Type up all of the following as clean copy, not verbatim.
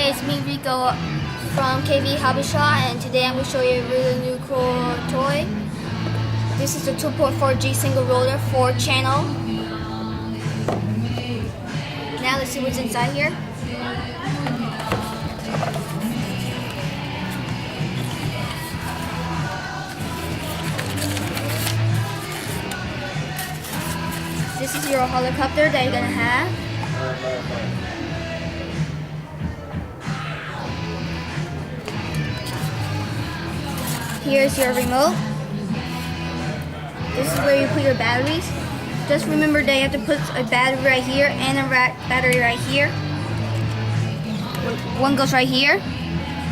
Hey, it's me Rico from KV Hobby Shop, and today I'm going to show you a really new cool toy. This is the 2.4G single roller 4-channel. Now let's see what's inside here. This is your helicopter that you're going to have. Here's your remote. This is where you put your batteries. Just remember that you have to put a battery right here and a battery right here. One goes right here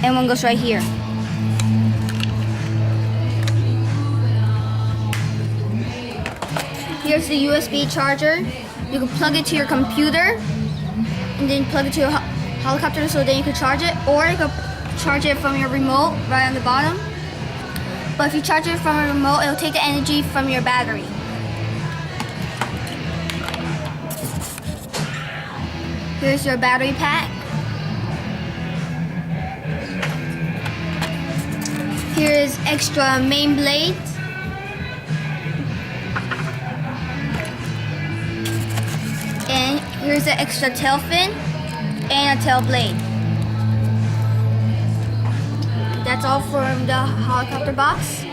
and one goes right here. Here's the USB charger. You can plug it to your computer and then plug it to your helicopter so then you can charge it, or you can charge it from your remote right on the bottom. But if you charge it from a remote, it'll take the energy from your battery. Here's your battery pack. Here's extra main blades. And here's the extra tail fin and a tail blade. That's all from the helicopter box.